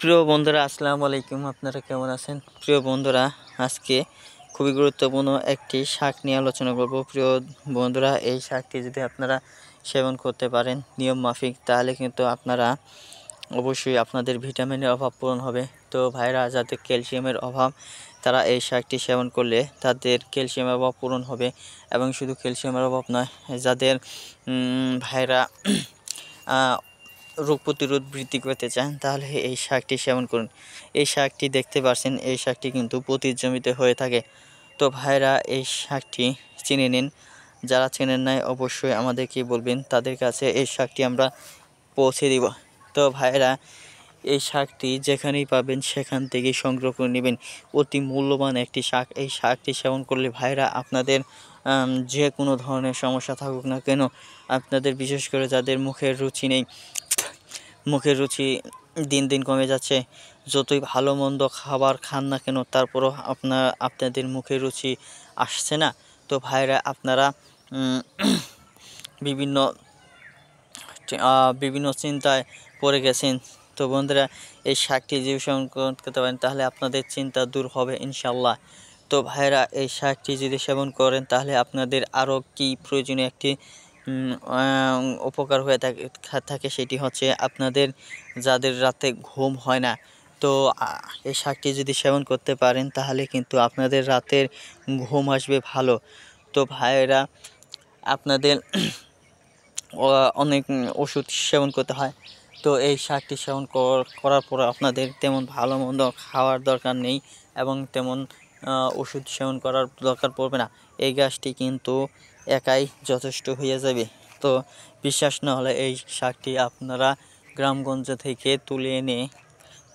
প্রিয় বন্ধুরা, আসসালামু আলাইকুম। আপনারা কেমন আছেন? প্রিয় বন্ধুরা, আজকে খুবই গুরুত্বপূর্ণ একটি শাক নিয়ে আলোচনা করব। প্রিয় বন্ধুরা, এই শাকটি যদি আপনারা সেবন করতে পারেন নিয়ম মাফিক, তাহলে কিন্তু আপনারা অবশ্যই আপনাদের ভিটামিনের অভাব পূরণ হবে। তো ভাইরা, যাদের ক্যালসিয়ামের অভাব, তারা এই শাকটি সেবন করলে তাদের ক্যালসিয়ামের অভাব পূরণ হবে। এবং শুধু ক্যালসিয়ামের অভাব নয়, যাদের ভাইরা রোগ প্রতিরোধ বৃদ্ধি করতে চান, তাহলে এই শাকটি সেবন করুন। এই শাকটি দেখতে পাচ্ছেন, এই শাকটি কিন্তু প্রতি জমিতে হয়ে থাকে। তো ভাইরা, এই শাকটি চিনে নিন। যারা চেনেন নাই, অবশ্যই আমাদেরকে বলবেন, তাদের কাছে এই শাকটি আমরা পৌঁছে দিব। তো ভাইরা, এই শাকটি যেখানেই পাবেন সেখান থেকে সংগ্রহ করে নেবেন। অতি মূল্যবান একটি শাক। এই শাকটি সেবন করলে ভাইরা, আপনাদের যে কোনো ধরনের সমস্যা থাকুক না কেন, আপনাদের বিশেষ করে যাদের মুখের রুচি নেই, মুখের রুচি দিন দিন কমে যাচ্ছে, যতই ভালো মন্দ খাবার খান না কেন, তারপরও আপনাদের মুখের রুচি আসছে না। তো ভাইরা, আপনারা বিভিন্ন বিভিন্ন চিন্তায় পড়ে গেছেন। তো বন্ধুরা, এই শাকটি যদি সেবন করতে পারেন, তাহলে আপনাদের চিন্তা দূর হবে ইনশাল্লাহ। তো ভাইরা, এই শাকটি যদি সেবন করেন, তাহলে আপনাদের আরও কি প্রয়োজনীয় একটি উপকার হয়ে থাকে সেটি হচ্ছে, আপনাদের যাদের রাতে ঘুম হয় না, তো এই শাকটি যদি সেবন করতে পারেন, তাহলে কিন্তু আপনাদের রাতের ঘুম আসবে ভালো। তো ভাইয়েরা, আপনাদের অনেক ওষুধ সেবন করতে হয়। তো এই শাকটি সেবন করার পর আপনাদের তেমন ভালো মন্দ খাওয়ার দরকার নেই এবং তেমন ওষুধ সেবন করার দরকার পড়বে না। এই গাছটি কিন্তু একাই যথেষ্ট হয়ে যাবে। তো বিশ্বাস না হলে এই শাকটি আপনারা গ্রামগঞ্জ থেকে তুলে এনে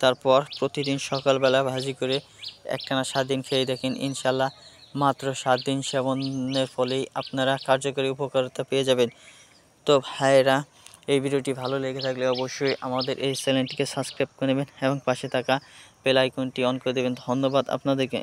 তারপর প্রতিদিন সকালবেলা ভাজি করে একটানা 7 দিন খেয়ে দেখেন, ইনশাল্লাহ মাত্র 7 দিন সেবনের ফলেই আপনারা কার্যকরী উপকারিতা পেয়ে যাবেন। তো ভাইয়েরা, এই ভিডিওটি ভালো লেগে থাকলে অবশ্যই আমাদের এই চ্যানেলটিকে সাবস্ক্রাইব করে নেবেন এবং পাশে থাকা বেল আইকনটি অন করে দেবেন। ধন্যবাদ আপনাদেরকে।